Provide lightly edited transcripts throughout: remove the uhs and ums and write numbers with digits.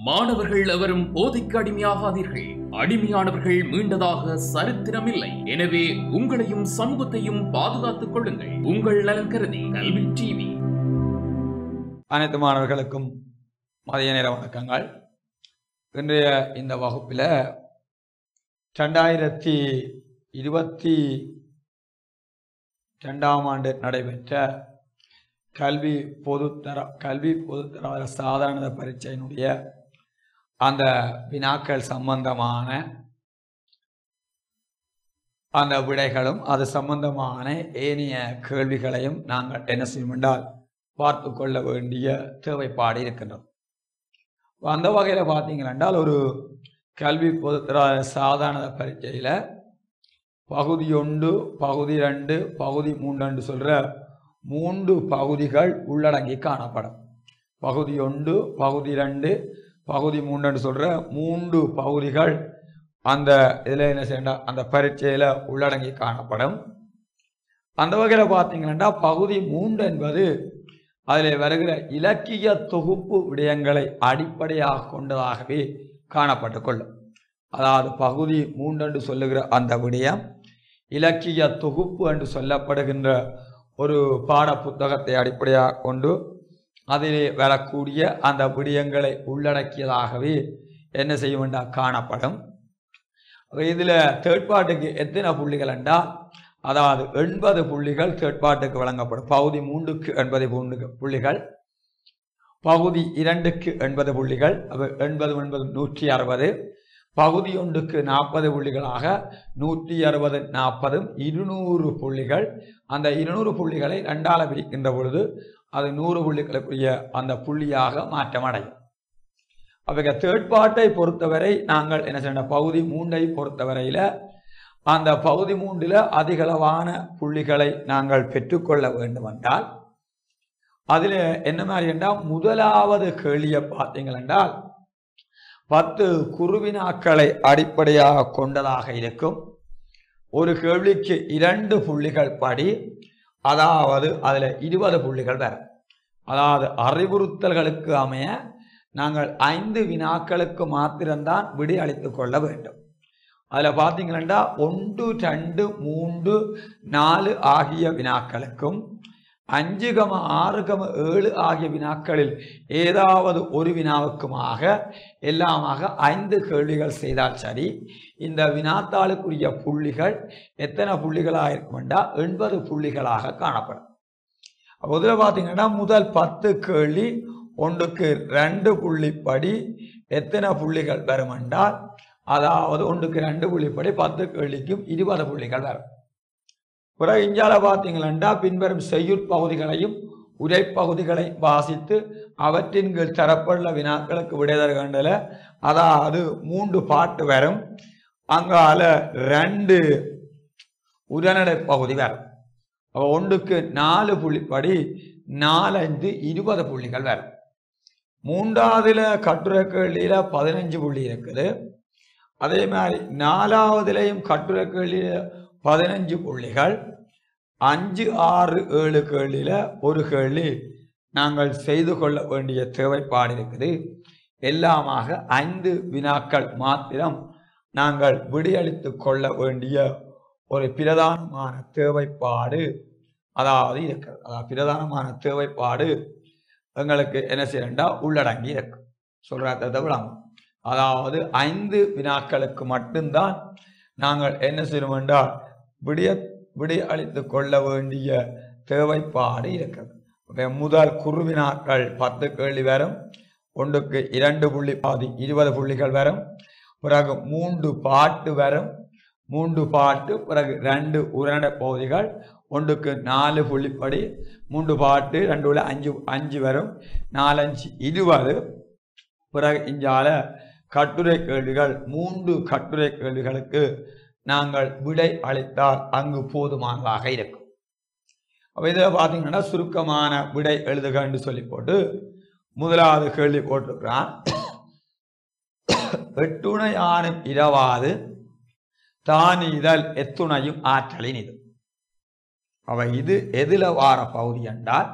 மாணவர்கள் எவரும் போதைக்கு அடிமையாகாதீர்கள். அடிமையானவர்கள் மீண்டதாக சரித்திரமில்லை. எனவே உங்களையும் சமூகத்தையும் பாதுகாத்துக் கொள்ளுங்கள். உங்கள் நலன் கருதி கல்வி டிவி. அனைத்து மாணவர்களுக்கும் மதிய நேர வணக்கங்கள். இன்றைய இந்த வகுப்பில் 2022ஆம் ஆண்டு நடைபெற்ற கல்வி பொதுத்தர சாதாரண பரீட்சையினுடைய அந்த வினாக்கள் சம்பந்தமான அந்த விடைகளும் அது சம்பந்தமான ஏனைய கேள்விகளையும் நாங்கள் என்ன செய்யும் என்றால் பார்த்து கொள்ள வேண்டிய தேவைப்பாடு இருக்கின்றோம். அந்த வகையில் பார்த்தீங்கன்னா ஒரு கல்வி பொதுத்தர சாதாரண பரீட்சையில் பகுதி 1, பகுதி 2, பகுதி 3 சொல்கிற 3 பகுதிகள் உள்ளடங்கி காணப்படும். பகுதி 1, பகுதி 2, பகுதி 3 சொல்கிற 3 பகுதிகள் அந்த இதில் என்ன செய்யணும் அந்த பரீட்சையில் உள்ளடங்கி காணப்படும். அந்த வகையில் பார்த்தீங்கன்னா பகுதி 3 என்பது அதில் வருகிற இலக்கிய தொகுப்பு விடயங்களை அடிப்படையாக கொண்டதாகவே காணப்பட்டு கொள்ளும். அதாவது பகுதி 3 என்று சொல்லுகிற அந்த விடயம் இலக்கிய தொகுப்பு என்று சொல்லப்படுகின்ற ஒரு பாட புத்தகத்தை அடிப்படையாக கொண்டு அதிலே வரக்கூடிய அந்த விடயங்களை உள்ளடக்கியதாகவே என்ன செய்ய வேண்டாம் காணப்படும். இதில் தேர்ட் பார்ட்டுக்கு எத்தனை புள்ளிகள் என்றால் அதாவது 80 புள்ளிகள் தேர்ட் பார்ட்டுக்கு வழங்கப்படும். பகுதி 3க்கு 80 புள்ளிகள், பகுதி 2க்கு 80 புள்ளிகள், 80 160, பகுதி 1க்கு 40 புள்ளிகளாக 160 40 200 புள்ளிகள். அந்த 200 புள்ளிகளை 2ஆல் பிரிக்கின்ற பொழுது அது 100 புள்ளிகளுக்குரிய அந்த புள்ளியாக மாற்றமடையும். அவைக தேர்ட் பார்ட்டை பொறுத்தவரை நாங்கள் என்ன செய்யணும், பகுதி 3ஐ பொறுத்தவரையில் அந்த பகுதி 3ல் அதிகளவான புள்ளிகளை நாங்கள் பெற்றுக்கொள்ள வேண்டும் என்றால் அதில் என்ன மாதிரி என்றால் முதலாவது கேள்வியை பார்த்தீங்களென்றால் 10 குறுவினாக்களை அடிப்படையாக கொண்டதாக இருக்கும். ஒரு கேள்விக்கு 2 புள்ளிகள் படி, அதாவது அதில் 20 புள்ளிகள் வரும். அதாவது அறிவுறுத்தல்களுக்கு அமைய நாங்கள் 5 வினாக்களுக்கு மாத்திரம்தான் விடை அளித்து கொள்ள வேண்டும். அதில் பார்த்தீங்கன்னா 1, 2, 3, 4 ஆகிய வினாக்களுக்கும் 5, 6, 7 ஆகிய வினாக்களில் ஏதாவது ஒரு வினாவுக்குமாக எல்லாமாக 5 கேள்விகள் செய்தால் சரி. இந்த வினாத்தாளுக்குரிய புள்ளிகள் எத்தனை புள்ளிகளாக இருக்கும் என்றால் 80 புள்ளிகளாக காணப்படும். அதில் பார்த்தீங்கன்னா முதல் 10 கேள்வி 1க்கு 2 புள்ளிப்படி எத்தனை புள்ளிகள் வரும் என்றால் அதாவது 1க்கு 2 புள்ளிப்படி 10 கேள்விக்கும் 20 புள்ளிகள் வரும். பிறகு இஞ்சால பார்த்தீங்களா பின்வரும் செய்யுட் பகுதிகளையும் உரைப்பகுதிகளை வாசித்து அவற்றின் கீழ் தரப்பட்டுள்ள வினாக்களுக்கு விடை தருகின்றன. அதாவது 3 பாட்டு வரும், அங்கால 2 உரைநடை பகுதி வரும். 1க்கு 4 புள்ளிப்படி 4, 5, 20 புள்ளிகள் வரும். 3ஆவதுல கட்டுரை கேள்வியில 15 புள்ளி இருக்குது. அதே மாதிரி 4ஆவதுலையும் கட்டுரை கேள்வியில 15 புள்ளிகள். 5, 6, 7 கேள்வியில ஒரு கேள்வி நாங்கள் செய்து கொள்ள வேண்டிய தேவைப்பாடு இருக்குது. எல்லாமாக 5 வினாக்கள் மாத்திரம் நாங்கள் விடையளித்து கொள்ள வேண்டிய ஒரு பிரதானமான தேவைப்பாடு அதாவது இருக்கிறது. அதாவது பிரதானமான தேவைப்பாடு எங்களுக்கு என்ன செய்யறா உள்ளடங்கி இருக்கு சொல்றத விடாம. அதாவது 5 வினாக்களுக்கு மட்டும்தான் நாங்கள் என்ன செய்யணும் என்றால் விடை அளித்து கொள்ள வேண்டிய தேவைப்பாடு இருக்கிறது. முதல் குறுவினாக்கள் 10 கேள்வி வரும். 1க்கு 2 புள்ளி பாதி 20 புள்ளிகள் வரும். பிறகு 3 பாட்டு வரும். 3 பாட்டு, பிறகு 2 உரைநடை பகுதிகள். 1க்கு 4 புள்ளிப்படி 3 பாட்டு 2 5 வரும். 4, 5, 20. பிறகு இஞ்சால கட்டுரை கேள்விகள் 3 கட்டுரை கேள்விகளுக்கு நாங்கள் விடை அளித்தால் அங்கு போதுமானதாக இருக்கும். அப்போ இதில் பார்த்தீங்கன்னா சுருக்கமான விடை எழுதுக என்று சொல்லி போட்டு முதலாவது கேள்வி போட்டிருக்கிறான். 8 ஆணும் இரவாது தானிதழ் எத்துணையும் ஆற்றலின் இது. அவ இது எதில வார பகுதி என்றால்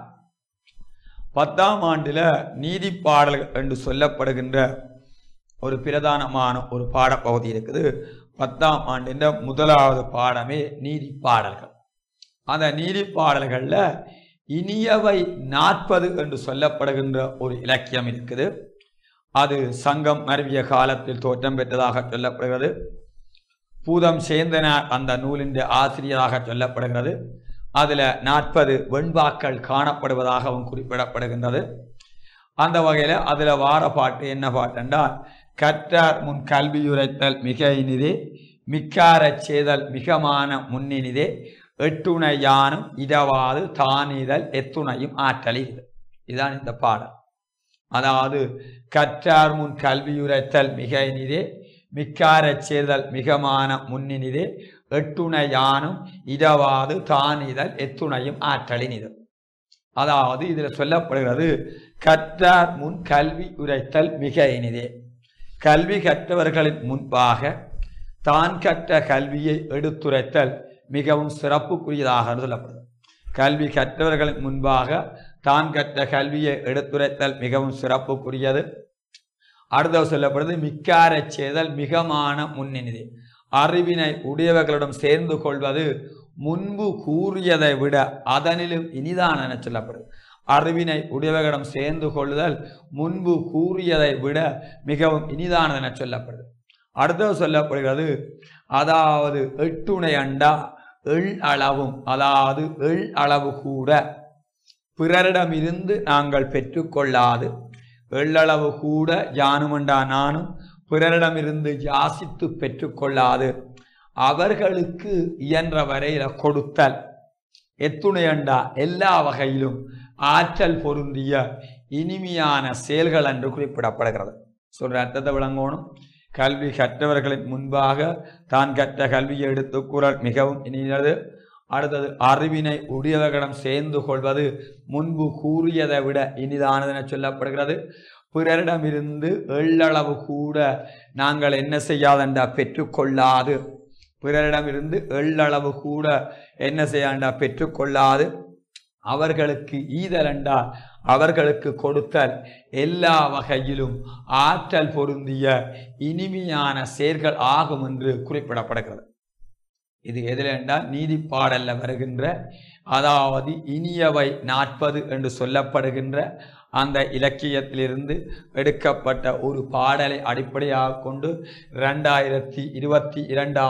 10ஆம் ஆண்டில் நீதி பாடல்கள் என்று சொல்லப்படுகின்ற ஒரு பிரதானமான ஒரு பாடப்பகுதி இருக்குது. 10ஆம் ஆண்டின் முதலாவது பாடமே நீதி பாடல்கள். அந்த நீதி பாடல்களில் இனியவை 40 என்று சொல்லப்படுகின்ற ஒரு இலக்கியம் இருக்குது. அது சங்கம் மருவிய காலத்தில் தோற்றம் பெற்றதாக சொல்லப்படுகிறது. பூதம் சேந்தனார் அந்த நூலின் ஆசிரியராக சொல்லப்படுகிறது. அதில் 40 வெண்பாக்கள் காணப்படுவதாகவும் குறிப்பிடப்படுகின்றது. அந்த வகையில் அதில் வார பாட்டு என்ன பாட்டு என்றால், கற்றார் முன் கல்வியுரைத்தல் மிக இனிதே, மிக்காரச் செய்தல் மிகமான முன்னினிதே, எட்டுணை யானும் இடவாது தானிதழ் எத்துணையும் ஆற்றலில். இதுதான் இந்த பாடல். அதாவது கற்றார் முன் கல்வியுரைத்தல் மிக இனிதே, மிக்காரச் செய்தல் மிகமான முன்னினிதே, எட்டுணை யானும் இடவாது தானிதழ் எத்துணையும் ஆற்றலினிது. அதாவது இதில் சொல்லப்படுகிறது, கற்றார் முன் கல்வி உரைத்தல் மிக இனிதே. கல்வி கற்றவர்களின் முன்பாக தான் கற்ற கல்வியை எடுத்துரைத்தல் மிகவும் சிறப்புக்குரியதாக சொல்லப்படுது. கல்வி கற்றவர்களின் முன்பாக தான் கற்ற கல்வியை எடுத்துரைத்தல் மிகவும் சிறப்புக்குரியது. அடுத்த சொல்லப்படுது, மிக்காரச் செய்தல் மிகமான முன்னினிதே. அறிவினை உடையவர்களிடம் சேர்ந்து கொள்வது முன்பு கூறியதை விட அதனிலும் இனிதான் என சொல்லப்படுது. அறிவினை உடையவர்களிடம் சேர்ந்து கொள்ளுதல் முன்பு கூறியதை விட மிகவும் இனிதானது என சொல்லப்படுது. அடுத்தது சொல்லப்படுகிறது, அதாவது எட்டுணை அண்டா எள் அளவும், அதாவது எள் அளவு கூட பிறரிடமிருந்து நாங்கள் பெற்றுக்கொள்ளாது, எள்ளளவு கூட யானுமண்டா நானும் பிறரிடமிருந்து யாசித்து பெற்றுக்கொள்ளாது, அவர்களுக்கு இயன்ற வரையில கொடுத்தல், எத்துணையண்டா எல்லா வகையிலும் ஆற்றல் பொருந்திய இனிமையான செயல்கள் என்று குறிப்பிடப்படுகிறது. சொல்ற அர்த்தத்தை விளங்கணும். கல்வி கற்றவர்களின் முன்பாக தான் கற்ற கல்வியை எடுத்து கூறல் மிகவும் இனியது. அடுத்தது, அறிவினை உடையவர்களிடம் சேர்ந்து கொள்வது முன்பு கூறியதை விட இனிதானது என சொல்லப்படுகிறது. பிறரிடமிருந்து எள்ளளவு கூட நாங்கள் என்ன செய்யாதண்டா பெற்றுக்கொள்ளாது, பிறரிடமிருந்து எள்ளளவு கூட என்ன செய்யாண்டா பெற்றுக்கொள்ளாது, அவர்களுக்கு ஈதலண்டா அவர்களுக்கு கொடுத்தல் எல்லா வகையிலும் ஆற்றல் பொருந்திய இனிமையான செயல்கள் ஆகும் என்று குறிப்பிடப்படுகிறது. இது எதில் என்றால் நீதி பாடல்ல வருகின்ற, அதாவது இனியவை 40 என்று சொல்லப்படுகின்ற அந்த இலக்கியத்திலிருந்து எடுக்கப்பட்ட ஒரு பாடலை அடிப்படையாக கொண்டு 2022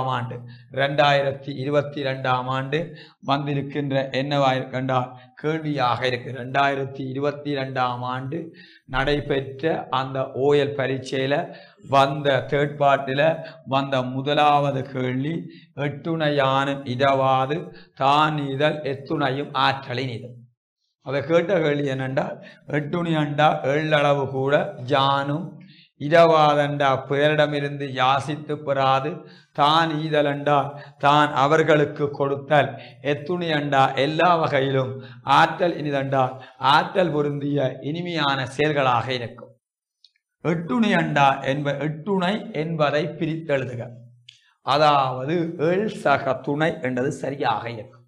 ஆண்டு வந்திருக்கின்ற என்னவாயிருக்கின்றால் கேள்வியாக இருக்கு. 2022 ஆண்டு நடைபெற்ற அந்த ஓயல் பரீட்சையில் வந்த தேர்ட் பார்ட்டில் வந்த முதலாவது கேள்வி, எட்டுணை யானும் இடவாது தான் இதழ் எத்துணையும் ஆற்றலின் இது. அதை கேட்ட கேள்வி என்னென்றால், எட்டுணியண்டா எள்ளளவு கூட ஜானும் இடவாதண்டா பிறரிடமிருந்து யாசித்து பெறாது, தான் ஈதலண்டா தான் அவர்களுக்கு கொடுத்தல், எத்துணியண்டா எல்லா வகையிலும் ஆற்றல் இனிதண்டா ஆற்றல் பொருந்திய இனிமையான செயல்களாக இருக்கும். எட்டுணியண்டா எட்டுணை என்பதை பிரித்தெழுதுக. அதாவது ஏழ் சக துணை என்பது சரியாக இருக்கும்.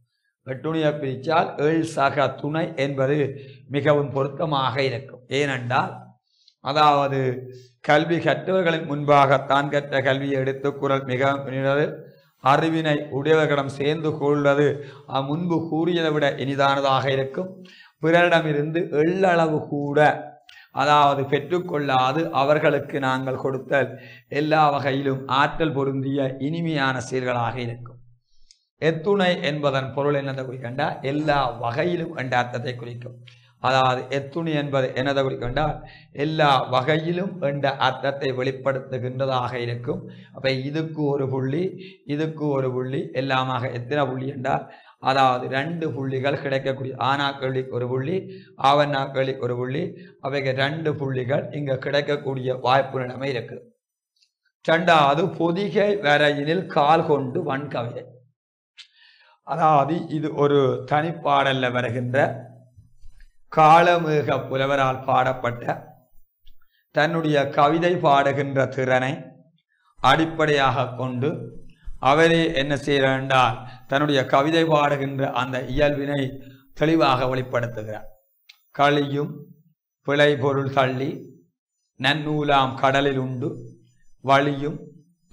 எட்டுணையை பிரித்தால் ஏழ் சக துணை என்பது மிகவும் பொருத்தமாக இருக்கும். ஏனென்றால், அதாவது கல்வி கற்றவர்களின் முன்பாக தான் கற்ற கல்வியை எடுத்து குரல் மிகவும் இனியது. அறிவினை உடையவர்களிடம் சேர்ந்து கொள்வது முன்பு கூறியதை விட இனிதானதாக இருக்கும். பிறரிடமிருந்து எள்ளளவு கூட, அதாவது பெற்றுக்கொள்ளாது அவர்களுக்கு நாங்கள் கொடுத்தல் எல்லா வகையிலும் ஆற்றல் பொருந்திய இனிமையான செயல்களாக இருக்கும். எத்துணை என்பதன் பொருள் என்னதை குறிக்கண்டா எல்லா வகையிலும் என்ற அர்த்தத்தை குறிக்கும். அதாவது எத்துணை என்பது என்னதை குறிக்கொண்டால் எல்லா வகையிலும் என்ற அர்த்தத்தை வெளிப்படுத்துகின்றதாக இருக்கும். அப்ப இதுக்கு ஒரு புள்ளி, இதுக்கு ஒரு புள்ளி, எல்லாமாக எத்தனை புள்ளி என்றால், அதாவது 2 புள்ளிகள் கிடைக்கக்கூடிய, ஆனா கேள்விக்கு ஒரு புள்ளி, ஆவண்ணா கேள்விக்கு ஒரு புள்ளி, அவைக்கு 2 புள்ளிகள் இங்க கிடைக்கக்கூடிய வாய்ப்பு நிலைமை இருக்கு. 2வது பொதிகை வரையினில் கால் கொண்டு வன்கவிதை. அதாவது இது ஒரு தனிப்பாடல்ல வருகின்ற காளமேக புலவரால் பாடப்பட்ட தன்னுடைய கவிதை பாடுகின்ற திறனை அடிப்படையாக கொண்டு அவரே என்ன செய்கிறார் என்றால் தன்னுடைய கவிதை பாடுகின்ற அந்த இயல்பினை தெளிவாக வெளிப்படுத்துகிறார். களியும் பிழை பொருள் தள்ளி நன்னூலாம் கடலில் உண்டு வழியும்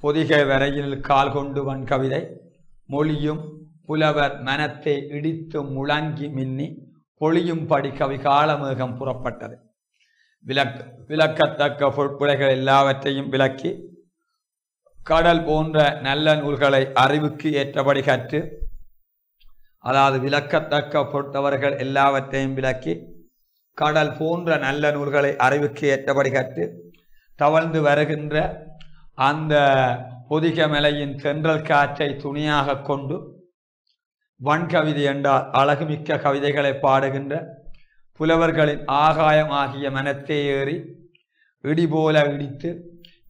பொதிகை வரையில் கால் கொண்டு வன் கவிதை மொழியும் புலவர் மனத்தை இடித்து முழங்கி மின்னி பொழியும் படி கவி காலமேகம் புறப்பட்டது. விளக்கத்தக்க பொற்புடைகள் எல்லாவற்றையும் விளக்கி கடல் போன்ற நல்ல நூல்களை அறிவுக்கு ஏற்றபடி கற்று, அதாவது விளக்கத்தக்க பொறுத்தவர்கள் எல்லாவற்றையும் விளக்கி கடல் போன்ற நல்ல நூல்களை அறிவுக்கு ஏற்றபடி கற்று தவழ்ந்து வருகின்ற அந்த பொதிகமலையின் தென்றல் காற்றை துணியாக கொண்டு வன்கவிதை என்றால் அழகுமிக்க கவிதைகளை பாடுகின்ற புலவர்களின் ஆகாயமாகிய மனத்தை ஏறி இடி போல இடித்து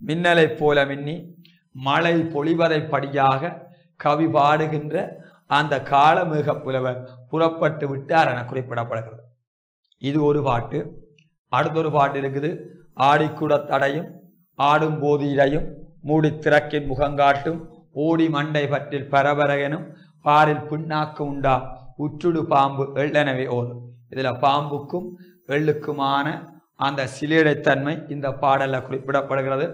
மின்னலை போல மின்னி மழை பொழிவதை படியாக கவி பாடுகின்ற அந்த காலமேக புலவர் புறப்பட்டு விட்டார் என குறிப்பிடப்படுகிறது. இது ஒரு பாட்டு. அடுத்தொரு பாட்டு இருக்குது. ஆடிக்குட தடையும் ஆடும் போது இடையும் மூடி திறக்கின் முகங்காட்டும் ஓடி மண்டை பற்றில் பரபரையனும் பாரில் பின்னாக்கு உண்டா உற்றுடு பாம்பு எள்ளெனவே ஓதும். இதுல பாம்புக்கும் எள்ளுக்குமான அந்த சிலேடைத்தன்மை இந்த பாடல்ல குறிப்பிடப்படுகிறது.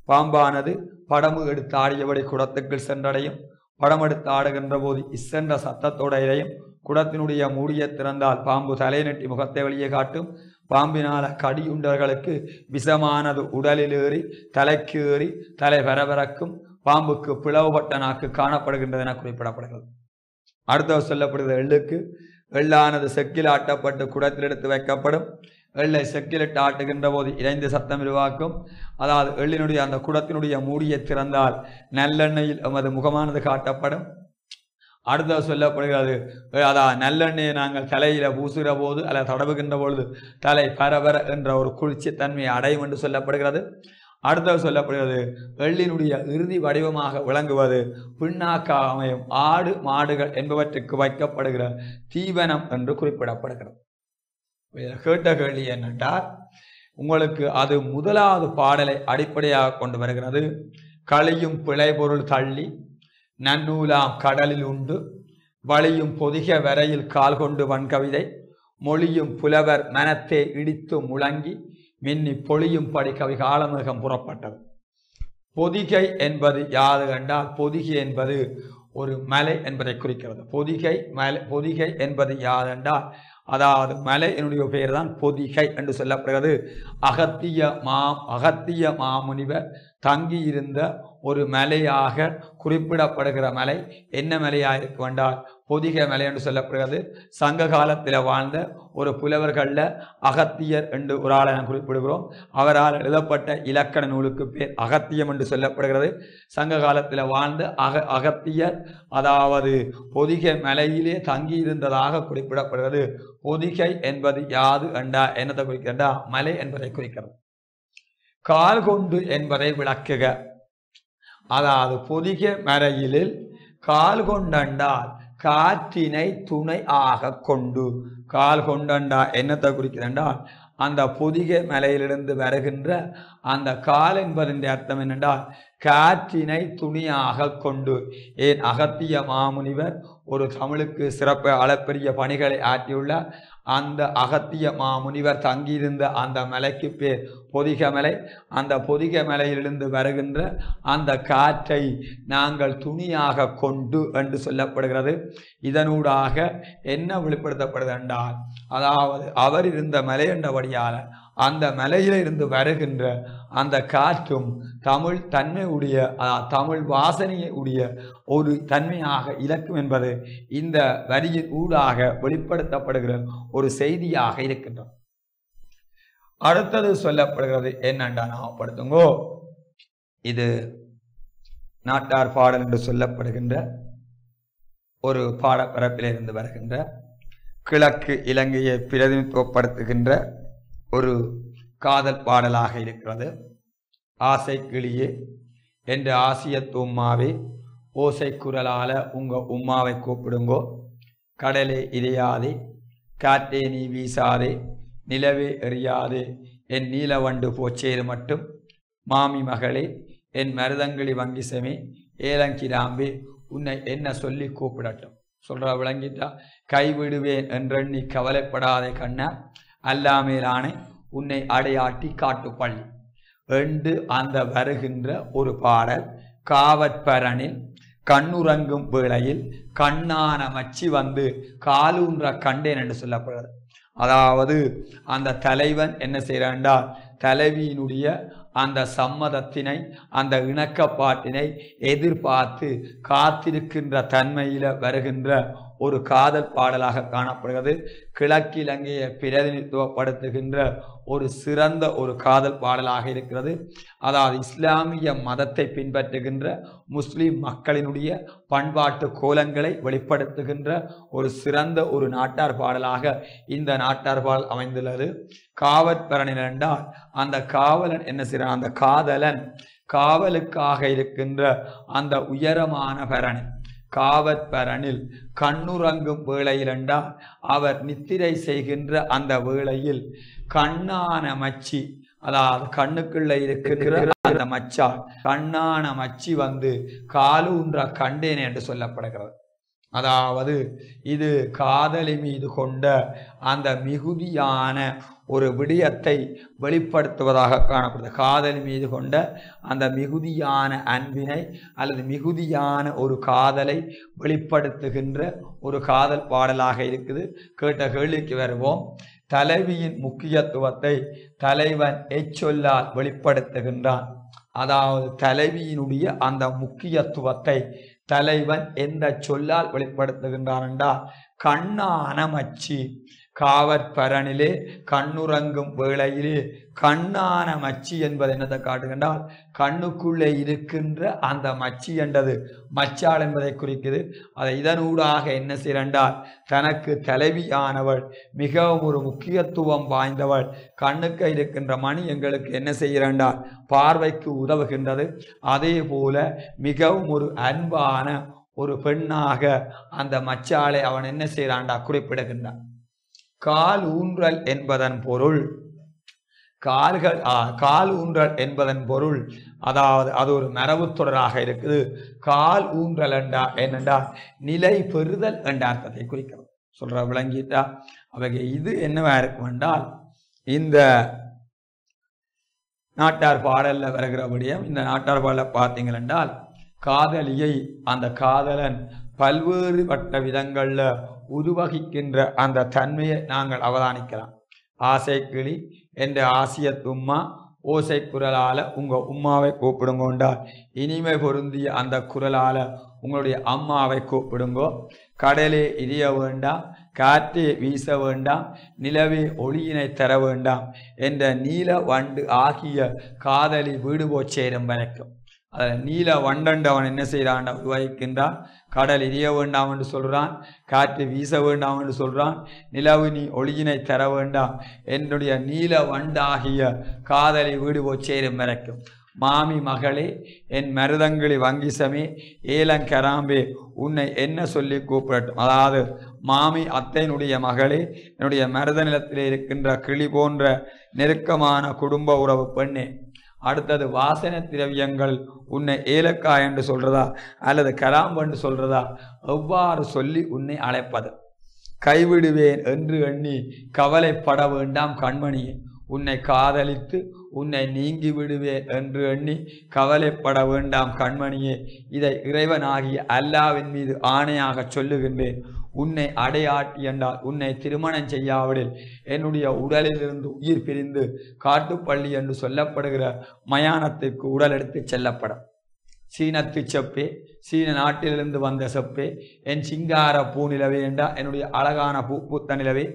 பாம்பானது படமு எடுத்து ஆடியபடி குடத்துக்குள் சென்றடையும். படம் எடுத்து ஆடுகின்ற போது இசென்ற சத்தத்தோட இடையும். குடத்தினுடைய மூடிய திறந்தால் பாம்பு தலைநெட்டி முகத்தை வெளியே காட்டும். பாம்பினால கடியுண்டவர்களுக்கு விஷமானது உடலில் ஏறி தலைக்கு ஏறி தலை பரபரக்கும். பாம்புக்கு பிளவுபட்ட நாக்கு காணப்படுகின்றது என குறிப்பிடப்படுகிறது. அடுத்தவர் சொல்லப்படுகிற எள்ளுக்கு எள்ளானது செக்கில் ஆட்டப்பட்டு குடத்தில் எடுத்து வைக்கப்படும். எள்ளை செக்கிலிட்டு ஆட்டுகின்ற போது இறைந்து சத்தம் உருவாக்கும். அதாவது எள்ளினுடைய அந்த குடத்தினுடைய மூடியை திறந்தால் நல்லெண்ணெயில் எமது முகமானது காட்டப்படும். அடுத்தது சொல்லப்படுகிறது, அதாவது நல்லெண்ணெயை நாங்கள் தலையில பூசுகிற போது அல்ல தடவுகின்ற பொழுது தலை பரபர என்ற ஒரு குளிர்ச்சி தன்மையை அடையும் என்று சொல்லப்படுகிறது. அடுத்தது சொல்லப்படுகிறது, எள்ளினுடைய இறுதி வடிவமாக விளங்குவது பின்னாக்காக அமையும் ஆடு மாடுகள் என்பவற்றுக்கு வைக்கப்படுகிற தீவனம் என்று குறிப்பிடப்படுகிறது. கேட்ட கேள்வி என்னென்றால், உங்களுக்கு அது முதலாவது பாடலை அடிப்படையாக கொண்டு வருகிறது. களியும் பிழை பொருள் தள்ளி நன்னூலாம் கடலில் உண்டு வழியும் பொதிக வரையில் கால் கொண்டு வன்கவிதை மொழியும் புலவர் மனத்தை இடித்து முழங்கி மின்னி பொழியும் படி கவி காலமேகம் புறப்பட்டது. பொதிகை என்பது யாது கண்டால், பொதிகை என்பது ஒரு மலை என்பதை குறிக்கிறது. பொதிகை என்பது யாதென்றால், அதாவது மலை என்னுடைய பெயர் தான் பொதிகை என்று சொல்லப்படுகிறது. அகத்திய மாமுனிவர் தங்கியிருந்த ஒரு மலையாக குறிப்பிடப்படுகிற மலை என்ன மலையாக இருக்க வேண்டால் பொதிகை மலை என்று சொல்லப்படுகிறது. சங்க காலத்தில் வாழ்ந்த ஒரு புலவர்களில் அகத்தியர் என்று ஒரு ஆளை நான் குறிப்பிடுகிறோம். அவரால் எழுதப்பட்ட இலக்கண நூலுக்கு பேர் அகத்தியம் என்று சொல்லப்படுகிறது. சங்க காலத்தில் வாழ்ந்த அகத்தியர் அதாவது பொதிகை மலையிலே தங்கியிருந்ததாக குறிப்பிடப்படுகிறது. பொதிகை என்பது யாது என்றா என்னத்தை குறிக்கிறா? மலை என்பதை குறிக்கிறது. கால் கொண்டு என்பதை விளக்குக. அதாவது பொதிகை மலையிலில் கால் கொண்டால் காற்றினை துணை ஆக கொண்டு. கால் கொண்டா என்னத்தை குறிக்கிறென்றால், அந்த பொதிகை மலையிலிருந்து வருகின்ற அந்த கால் என்பதன் அர்த்தம் என்னென்றால் காற்றினை துணியாக கொண்டு. ஏன் அகத்திய மாமுனிவர் ஒரு தமிழுக்கு சிறப்பு அளப்பெரிய பணிகளை ஆற்றியுள்ளார். அந்த அகத்திய மாமுனிவர் தங்கியிருந்த அந்த மலைக்கு பேர் பொதிகை மலை. அந்த பொதிகை மலையிலிருந்து வருகின்ற அந்த காற்றை நாங்கள் துணியாக கொண்டு என்று சொல்லப்படுகிறது. இதனூடாக என்ன வெளிப்படுத்தப்படுது என்றால், அதாவது அவர் இருந்த மலை என்றபடியால் அந்த மலையில இருந்து வருகின்ற அந்த காற்றும் தமிழ் தன்மை உடைய தமிழ் வாசனையை உடைய ஒரு தன்மையாக இலக்கும் என்பது இந்த வரியின் ஊடாக வெளிப்படுத்தப்படுகிற ஒரு செய்தியாக இருக்கின்றது. அடுத்தது சொல்லப்படுகிறது என்னென்றா ஞாபகப்படுத்துங்கோ. இது நாட்டார் பாடல் என்று சொல்லப்படுகின்ற ஒரு பாடப்பரப்பிலிருந்து வருகின்ற கிழக்கு இலங்கையை பிரதிநிதித்துவப்படுத்துகின்ற ஒரு காதல் பாடலாக இருக்கிறது. ஆசை கிளியே என்ற ஆசியத்து உம்மாவே ஓசை குரலால உங்க உம்மாவை கூப்பிடுங்கோ. கடலே இறையாதே காற்றே நீ வீசாதே நிலவே எறியாதே என் நீலவண்டு போச்சேரு மட்டும் மாமி மகளே என் மருதங்களி வங்கிசமே ஏலங்கிராம்பே உன்னை என்ன சொல்லி கூப்பிடட்டும். சொல்ற விளங்கிட்டா? கைவிடுவேன் என்றெண்ணி கவலைப்படாதே கண்ணா, அல்லாமேலானே உன்னை அடையாட்டி காட்டுப்பள்ளி என்று அந்த வருகின்ற ஒரு பாடல் காவற்பரனில் கண்ணுறங்கும் வேளையில் கண்ணான மச்சி வந்து காலூன்ற கண்டேன் என்று சொல்லப்படுறது. அதாவது அந்த தலைவன் என்ன செய்யறான்டா, தலைவியினுடைய அந்த சம்மதத்தினை அந்த இணக்கப்பாட்டினை எதிர்பார்த்து காத்திருக்கின்ற தன்மையில வருகின்ற ஒரு காதல் பாடலாக காணப்படுகிறது. கிழக்கிலங்கையை பிரதிநிதித்துவப்படுத்துகின்ற ஒரு சிறந்த ஒரு காதல் பாடலாக இருக்கிறது. அதாவது இஸ்லாமிய மதத்தை பின்பற்றுகின்ற முஸ்லிம் மக்களினுடைய பண்பாட்டு கோலங்களை வெளிப்படுத்துகின்ற ஒரு சிறந்த ஒரு நாட்டார் பாடலாக இந்த நாட்டார் பாடல் அமைந்துள்ளது. காவற்பரனில் என்றால் அந்த காவலன் என்ன செய்யறான், அந்த காதலன் காவலுக்காக இருக்கின்ற அந்த உயரமான பரணி காவற்பரனில் கண்ணுறங்கும் வேளையில் என்றால் அவர் நித்திரை செய்கின்ற அந்த வேளையில் கண்ணான மச்சி, அதாவது கண்ணுக்குள்ள இருக்கின்ற அந்த மச்சால் கண்ணான மச்சி வந்து காலூன்ற கண்டேன் என்று சொல்லப்படுகிறது. அதாவது இது காதலி மீது கொண்ட அந்த மிகுதியான ஒரு விடயத்தை வெளிப்படுத்துவதாக காணப்படுது. காதலி மீது கொண்ட அந்த மிகுதியான அன்பினை அல்லது மிகுதியான ஒரு காதலை வெளிப்படுத்துகின்ற ஒரு காதல் பாடலாக இருக்குது. கேட்ட கேள்விக்கு வருவோம். தலைவியின் முக்கியத்துவத்தை தலைவன் எச்சொல்லால் வெளிப்படுத்துகின்றான். அதாவது தலைவியினுடைய அந்த முக்கியத்துவத்தை தலைவன் எந்த சொல்லால் வெளிப்படுத்துகின்றான் என்றால் கண்ணான மச்சி. காவற்பரனிலே கண்ணுறங்கும் வேளையிலே கண்ணான மச்சி என்பது என்னத்தை காட்டுகின்றால் கண்ணுக்குள்ளே இருக்கின்ற அந்த மச்சி என்றது மச்சாள் என்பதை குறிக்குது. அதை இதனூடாக என்ன செய்யறால் தனக்கு தலைவியானவள் மிகவும் ஒரு முக்கியத்துவம் வாய்ந்தவள், கண்ணுக்கு இருக்கின்ற மணி எங்களுக்கு என்ன செய்யறால் பார்வைக்கு உதவுகின்றது. அதே போல மிகவும் ஒரு அன்பான ஒரு பெண்ணாக அந்த மச்சாளை அவன் என்ன செய்யறான்டா குறிப்பிடுகின்றான். கால் ஊன்றல் என்பதன் பொருள் கால் ஊன்றல் என்பதன் பொருள் அதாவது அது ஒரு மரபு தொடராக இருக்குது. கால் ஊன்றல் என்னண்டா நிலை பெறுதல் என்ற அர்த்தத்தை குறிக்கிறது. சொல்ற விளங்கிட்டா அவைக்கு இது என்னவா இருக்கும் என்றால் இந்த நாட்டார் பாடல்ல வருகிறபடியும் இந்த நாட்டார் பாடல பார்த்தீங்கள் என்றால் காதலியை அந்த காதலன் பல்வேறுபட்ட விதங்கள்ல உருவகிக்கின்ற அந்த தன்மையை நாங்கள் அவதானிக்கலாம். ஆசை கிளி என்ற ஆசியத்தும்மா ஓசை குரலால உங்க உம்மாவை கூப்பிடுங்கோண்டால் இனிமை பொருந்திய அந்த குரலால உங்களுடைய அம்மாவை கூப்பிடுங்கோ. கடலே எரிய வேண்டாம், காற்றே வீச வேண்டாம், நிலவே ஒளியினை தர வேண்டாம் என்ற நீல வண்டு ஆகிய காதலி வீடு போச்சேரும் வரைக்கும். அதில் நீல வண்டண்டவன் என்ன செய்யறான் உருவாகிக்கின்றான். கடல் எரிய வேண்டாம் என்று சொல்றான், காற்று வீச வேண்டாம் என்று சொல்றான், நிலவு நீ ஒளியினை தர வேண்டாம் என்னுடைய நீல வண்டாகிய காதலி வீடு போச்சேரும் வரைக்கும். மாமி மகளே என் மருதங்களி வங்கிசமே ஏலங்கராம்பே உன்னை என்ன சொல்லி கூப்பிடட்டும். அதாவது மாமி அத்தையினுடைய மகளே, என்னுடைய மருத நிலத்திலே இருக்கின்ற கிளி போன்ற நெருக்கமான குடும்ப உறவு பெண்ணே. அடுத்தது வாசனை திரவியங்கள் உன்னை ஏலக்காய் என்று சொல்றதா அல்லது கராம்பு என்று சொல்றதா, எவ்வாறு சொல்லி உன்னை அழைப்பது. கைவிடுவேன் என்று எண்ணி கவலைப்பட வேண்டாம் கண்மணியே, உன்னை காதலித்து உன்னை நீங்கி விடுவேன் என்று எண்ணி கவலைப்பட வேண்டாம் கண்மணியே. இதை இறைவனாகிய அல்லாவின் மீது ஆணையாக சொல்லுகின்றேன். உன்னை அடையாட்டி என்றால் உன்னை திருமணம் செய்யாவிடில் என்னுடைய உடலிலிருந்து உயிர் பிரிந்து காட்டுப்பள்ளி என்று சொல்லப்படுகிற மயானத்திற்கு உடல் எடுத்து செல்லப்படும். சீனத்து செப்பே, சீன நாட்டிலிருந்து வந்த செப்பே, என் சிங்கார பூ நிலவே என்றால் என்னுடைய அழகான பூத்த நிலவே,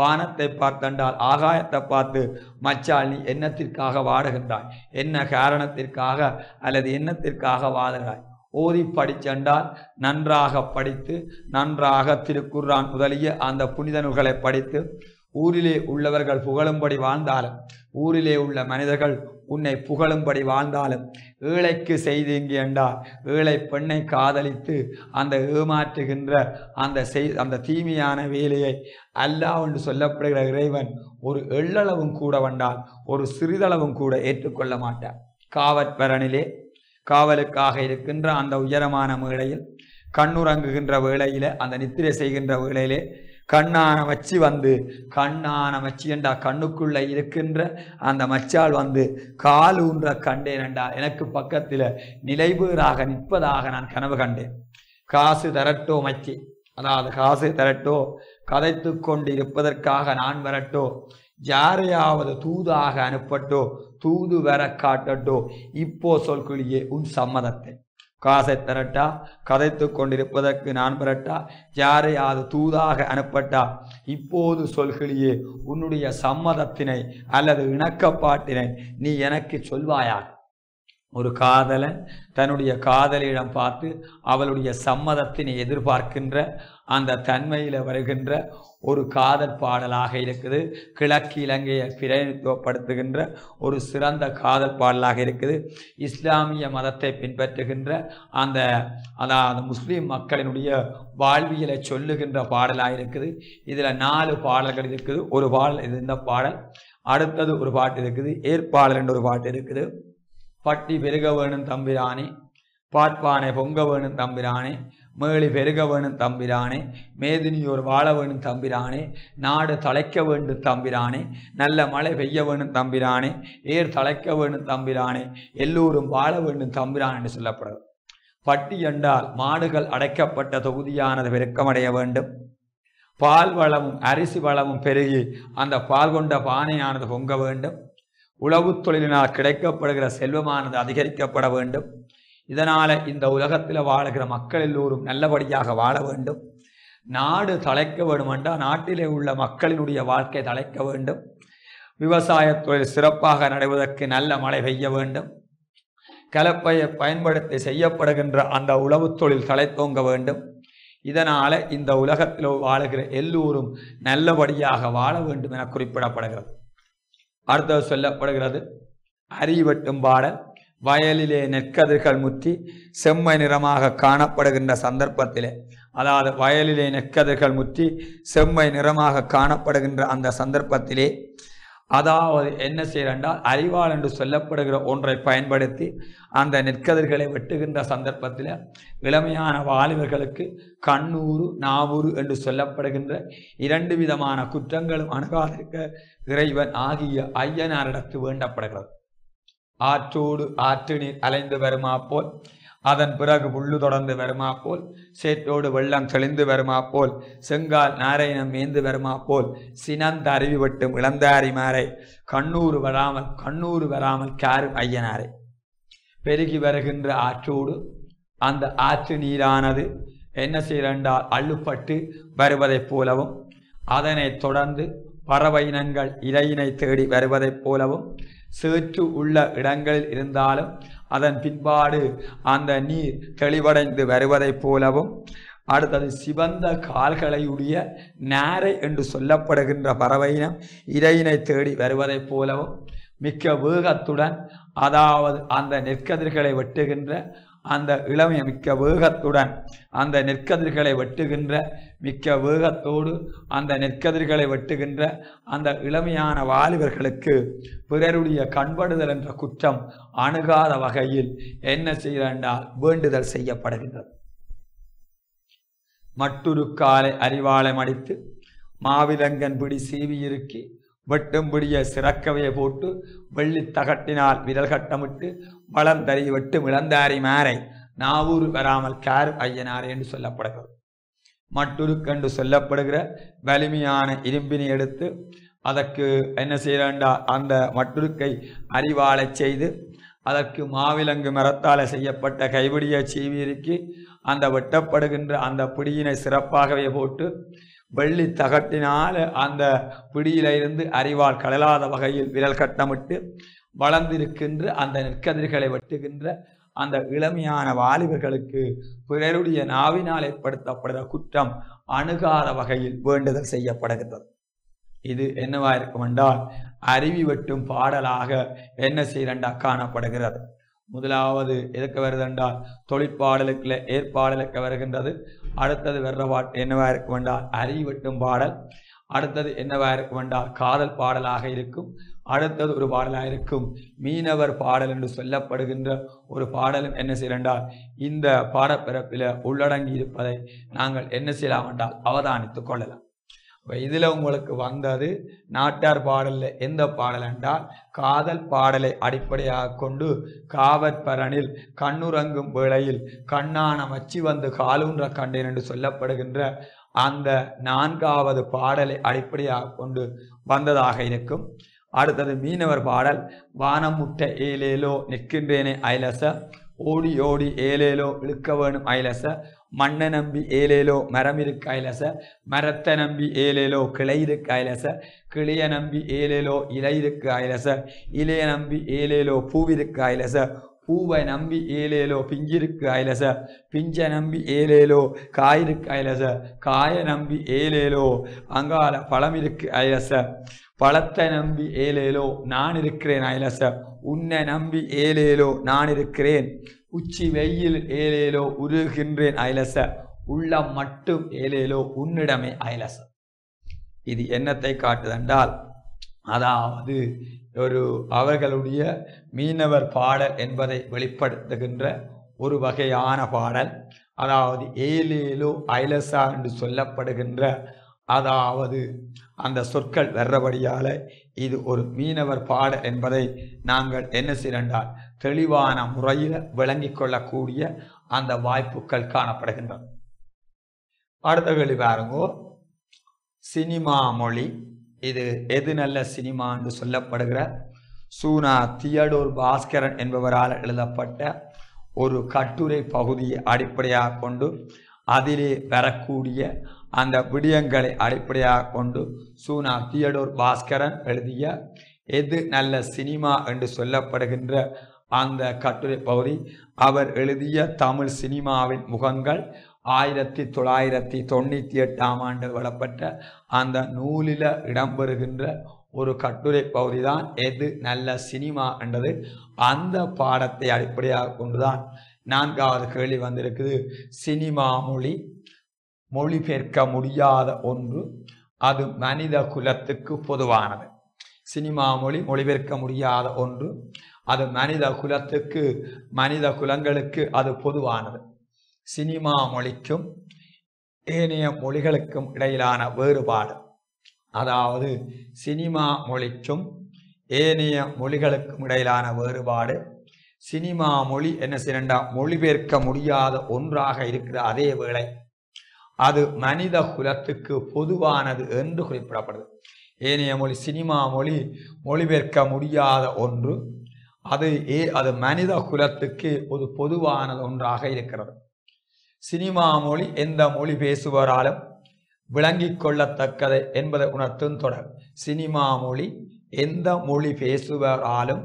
வானத்தை பார்த்தென்றால் ஆகாயத்தை பார்த்து மச்சால் நீ என்னத்திற்காக வாடுகின்றாய், என்ன காரணத்திற்காக அல்லது என்னத்திற்காக வாடுகிறாய். ஓதி படிச்சென்றால் நன்றாக படித்து நன்றாக திருக்குர்ஆன் முதலிய அந்த புனித நூல்களை படித்து ஊரிலே உள்ளவர்கள் புகழும்படி வாழ்ந்தாலும், ஊரிலே உள்ள மனிதர்கள் உன்னை புகழும்படி வாழ்ந்தாலும், ஏழைக்கு செய்தீங்கி என்றால் ஏழை பெண்ணை காதலித்து அந்த ஏமாற்றுகின்ற அந்த தீமையான வேலையை அல்லாஹ் என்று சொல்லப்படுகிற இறைவன் ஒரு எள்ளளவும் கூட வந்தால் ஒரு சிறிதளவும் கூட ஏற்றுக்கொள்ள மாட்டார். காவற்பரனிலே காவலுக்காக இருக்கின்ற அந்த உயரமான மேடையில் கண்ணுறங்குகின்ற வேளையிலே அந்த நித்திரை செய்கின்ற வேளையிலே கண்ணான மச்சி வந்து கண்ணான மச்சி என்றா கண்ணுக்குள்ள இருக்கின்ற அந்த மச்சால் வந்து கால் ஊன்ற கண்டேன் என்றா எனக்கு பக்கத்தில் நிலைபேறாக நிற்பதாக நான் கனவு கண்டேன். காசு தரட்டோ மச்சி, அதாவது காசு தரட்டோ, கதைத்து கொண்டு இருப்பதற்காக நான் வரட்டோ, யாரையாவது தூதாக அனுப்பட்டோ, தூது வர காட்டட்டோ, இப்போ சொல்கிளியே உன் சம்மதத்தை. காசை தரட்டா, கதைத்து கொண்டிருப்பதற்கு நான் வரட்டா, யாரையாவது தூதாக அனுப்பட்டா, இப்போது சொல்கிளியே உன்னுடைய சம்மதத்தினை அல்லது இணக்கப்பாட்டினை நீ எனக்கு சொல்வாயாக. ஒரு காதலன் தன்னுடைய காதலியிடம் பார்த்து அவளுடைய சம்மதத்தினை எதிர்பார்க்கின்ற அந்த தன்மையில் வருகின்ற ஒரு காதல் பாடலாக இருக்குது. கிழக்கு இலங்கையை பிரதிநிதித்துவப்படுத்துகின்ற ஒரு சிறந்த காதல் பாடலாக இருக்குது. இஸ்லாமிய மதத்தை பின்பற்றுகின்ற அதாவது முஸ்லீம் மக்களினுடைய வாழ்வியலை சொல்லுகின்ற பாடலாக இருக்குது. இதில் 4 பாடல்கள் இருக்குது. ஒரு பாடல் இது இந்த பாடல். அடுத்தது ஒரு பாட்டு இருக்குது, ஏற்பாடல் என்ற ஒரு பாட்டு இருக்குது. பட்டி பெருக வேணும் தம்பிரானே, பார்ப்பானை பொங்க வேணும் தம்பிரானே, மேளி பெருக வேணும் தம்பிரானே, மேதினியோர் வாழ வேணும் தம்பிரானே, நாடு தழைக்க வேண்டும் தம்பிரானே, நல்ல மழை பெய்ய வேணும் தம்பிரானே, ஏர் தழைக்க வேணும் தம்பிரானே, எல்லோரும் வாழ வேண்டும் தம்பிரான் என்று சொல்லப்படுது. பட்டி என்றால் மாடுகள் அடைக்கப்பட்ட தொகுதியானது பெருக்கமடைய வேண்டும். பால் வளமும் அரிசி வளமும் பெருகி அந்த பால் கொண்ட பானையானது பொங்க வேண்டும். உழவு தொழிலினால் கிடைக்கப்படுகிற செல்வமானது அதிகரிக்கப்பட வேண்டும். இதனால இந்த உலகத்தில் வாழுகிற மக்கள் எல்லோரும் நல்லபடியாக வாழ வேண்டும். நாடு தழைக்க வேண்டும் என்றால் நாட்டிலே உள்ள மக்களினுடைய வாழ்க்கை தழைக்க வேண்டும். விவசாய தொழில் சிறப்பாக நடைவதற்கு நல்ல மழை பெய்ய வேண்டும். கலப்பையை பயன்படுத்தி செய்யப்படுகின்ற அந்த உழவு தொழில் தழைத்தோங்க வேண்டும். இதனால இந்த உலகத்தில் வாழுகிற எல்லோரும் நல்லபடியாக வாழ வேண்டும் என குறிப்பிடப்படுகிறது. அடுத்தது சொல்லப்படுகிறது அறிவெட்டும் பாடல். வயலிலே நெற்கதிர்கள் முற்றி செம்மை நிறமாக காணப்படுகின்ற சந்தர்ப்பத்திலே, அதாவது வயலிலே நெற்கதிர்கள் முற்றி செம்மை நிறமாக காணப்படுகின்ற அந்த சந்தர்ப்பத்திலே, அதாவது என்ன செய்யறால் அறிவாள் என்று சொல்லப்படுகிற ஒன்றை பயன்படுத்தி அந்த நெற்கதிர்களை வெட்டுகின்ற சந்தர்ப்பத்தில் இளமையான வாலிபர்களுக்கு கண்ணூறு நாவூறு என்று சொல்லப்படுகின்ற 2 விதமான குற்றங்களும் அணுகாதிருக்க இறைவன் ஆகிய ஐயனாரிடத்து வேண்டப்படுகிறது. ஆற்றோடு ஆற்று நீர் அலைந்து வருமா போல், அதன் பிறகு புல்லு தொடர்ந்து வருமா போல், சேற்றோடு வெள்ளம் தெளிந்து வருமா போல், செங்கால் நாராயணம் மேய்ந்து வருமா போல், சினந்த அருவி வெட்டும் இளந்தாரி மாறை கண்ணூறு வராமல் காரும் ஐயனாரை. பெருகி வருகின்ற ஆற்றோடு அந்த ஆற்று நீரானது என்ன செய்யறால் அள்ளுப்பட்டு வருவதைப் போலவும், அதனை தொடர்ந்து பறவையினங்கள் இலையினை தேடி வருவதைப் போலவும், சேற்று உள்ள இடங்களில் இருந்தாலும் அதன் பின்பாடு அந்த நீர் தெளிவடைந்து வருவதைப் போலவும், அடுத்தது சிவந்த கால்களையுடைய நாரை என்று சொல்லப்படுகின்ற பறவையினம் இறையினை தேடி வருவதைப் போலவும், மிக்க வேகத்துடன், அதாவது அந்த நெற்கதிர்களை வெட்டுகின்ற அந்த இளமைய மிக்க வேகத்துடன் அந்த நெற்கதிர்களை வெட்டுகின்ற மிக்க வேகத்தோடு அந்த நெற்கதிர்களை வெட்டுகின்ற அந்த இளமையான வாலிபர்களுக்கு பிறருடைய கண்படுதல் என்ற குற்றம் அணுகாத வகையில் என்ன செய்யறால் வேண்டுதல் செய்யப்படுகின்றது. மட்டுருக்காலை அறிவாளை மடித்து மாவிலங்கன் பிடி சீவி இருக்கி வெட்டும் பிடிய சிறக்கவையை போட்டு வெள்ளி தகட்டினால் விரல் கட்டமிட்டு வளர்ந்தறி வெட்டும் இளந்தாரி மாறை நாவூறு வராமல் காரும் ஐயனாரே என்று சொல்லப்படுகிறது. மட்டுருக்கென்று சொல்லப்படுகிற வலிமையான இரும்பினை எடுத்து அதற்கு என்ன செய்யறா அந்த மட்டுருக்கை அறிவாளை செய்து அதற்கு மாவிலங்கு மரத்தால் செய்யப்பட்ட கைபிடியை சீவியிருக்கி அந்த வெட்டப்படுகின்ற அந்த பிடியினை சிறப்பாகவே போட்டு வெள்ளி தகட்டினால் அந்த பிடியிலிருந்து அறிவால் கடலாத வகையில் விரல் கட்டமிட்டு வளர்ந்திருக்கின்ற அந்த நெற்கதிர்களை வெட்டுகின்ற அந்த இளமையான வாலிபர்களுக்கு பிறருடைய நாவினால் ஏற்படுத்தப்படுகிற குற்றம் அணுகாத வகையில் வேண்டுதல் செய்யப்படுகின்றது. இது என்னவா இருக்கும் என்றால் அருவி வெட்டும் பாடலாக என்ன செய்யறா காணப்படுகிறது. முதலாவது எதுக்கு வருது என்றால் தொழிற்பாடலுக்குள்ள ஏற்பாடலுக்கு வருகின்றது. அடுத்தது வர்ற பாட்டு என்னவா இருக்கும் என்றால் அருவி வெட்டும் பாடல். அடுத்தது என்னவா இருக்கும் என்றால் காதல் பாடலாக இருக்கும். அடுத்தது ஒரு பாடலாக இருக்கும் மீனவர் பாடல் என்று சொல்லப்படுகின்ற ஒரு பாடலும் என்ன செய்யறால் இந்த பாடப்பிறப்பில் உள்ளடங்கி இருப்பதை நாங்கள் என்ன செய்யலாம் என்றால் அவதானித்துக் கொள்ளலாம். இதில் உங்களுக்கு வந்தது நாட்டார் பாடலில் எந்த பாடல் என்றால் காதல் பாடலை அடிப்படையாக கொண்டு காவற்பரனில் கண்ணுறங்கும் வேளையில் கண்ணான மச்சி வந்து காலூன்ற கண்டேன் என்று சொல்லப்படுகின்ற அந்த 4வது பாடலை அடிப்படையாக கொண்டு வந்ததாக இருக்கும். அடுத்தது மீனவர் பாடல் வானம் முட்ட ஏலேலோ நிற்கின்றேனே ஐலச ஓடி ஓடி ஏலேலோ இழுக்க வேணும் ஐலச மண்ணை நம்பி ஏலேலோ மரம் இருக்கு ஐலச மரத்தை நம்பி ஏலேலோ கிளை இருக்கு ஐலச கிளிய நம்பி ஏலேலோ இலை இருக்கு ஐலச இலைய நம்பி ஏலேலோ பூவிருக்கு ஐலச பூவை நம்பி ஏலேலோ பிஞ்சிருக்கு ஐலச பிஞ்ச நம்பி ஏலேலோ காயிருக்கு ஐலச காய நம்பி ஏலேலோ அங்கால பழம் இருக்கு ஐலச பழத்தை நம்பி ஏலேலோ நான் இருக்கிறேன் ஐலச உன்னை நம்பி ஏலேலோ நான் இருக்கிறேன் உச்சி வெயில் ஏலேலோ உருகின்றேன் ஐலச உள்ளம் மட்டும் ஏலேலோ உன்னிடமே ஐலச. இது என்னத்தை காட்டுதென்றால் அதாவது ஒரு அவர்களுடைய மீனவர் பாடல் என்பதை வெளிப்படுத்துகின்ற ஒரு வகையான பாடல். அதாவது ஏலேலோ ஐலசா என்று சொல்லப்படுகின்ற அதாவது அந்த சொற்கள் வர்றபடியால் இது ஒரு மீனவர் பாடல் என்பதை நாங்கள் என்ன செய்யண்டால் தெளிவான முறையில் விளங்கிக் கொள்ளக்கூடிய அந்த வாய்ப்புகள் காணப்படுகின்றன. அடுத்த கேள்வி பாருங்கோ, சினிமா மொழி இது எது நல்ல சினிமா என்று சொல்லப்படுகிற சூனா தியடோர் பாஸ்கரன் என்பவரால் எழுதப்பட்ட ஒரு கட்டுரை பகுதியை அடிப்படையாக கொண்டு அதிலே வரக்கூடிய அந்த விடயங்களை அடிப்படையாக கொண்டு சூனா தியடோர் பாஸ்கரன் எழுதிய எது நல்ல சினிமா என்று சொல்லப்படுகின்ற அந்த கட்டுரை பகுதி அவர் எழுதிய தமிழ் சினிமாவின் முகங்கள் 1998ஆம் ஆண்டு வெளிப்பட்ட அந்த நூலில் இடம்பெறுகின்ற ஒரு கட்டுரை பகுதி தான் எது நல்ல சினிமா என்றது. அந்த பாடத்தை அடிப்படையாக கொண்டுதான் 4வது கேள்வி வந்திருக்குது. சினிமா மொழி மொழிபெயர்க்க முடியாத ஒன்று, அது மனித குலத்துக்கு பொதுவானது. சினிமா மொழி மொழிபெயர்க்க முடியாத ஒன்று, அது மனித குலங்களுக்கு அது பொதுவானது. சினிமா மொழிக்கும் ஏனைய மொழிகளுக்கும் இடையிலான வேறுபாடு, அதாவது சினிமா மொழிக்கும் ஏனைய மொழிகளுக்கும் இடையிலான வேறுபாடு, சினிமா மொழி என்ன செய்யண்டா மொழிபெயர்க்க முடியாத ஒன்றாக இருக்கிற அதே வேளை அது மனித குலத்துக்கு பொதுவானது என்று குறிப்பிடப்படுது. ஏனைய மொழி சினிமா மொழி மொழிபெயர்க்க முடியாத ஒன்று, அது மனித குலத்துக்கு ஒரு பொதுவானது ஒன்றாக இருக்கிறது. சினிமா மொழி எந்த மொழி பேசுவராலும் விளங்கிக் கொள்ளத்தக்கது என்பதை உணர்த்தும் தொடர். சினிமா மொழி எந்த மொழி பேசுவராலும்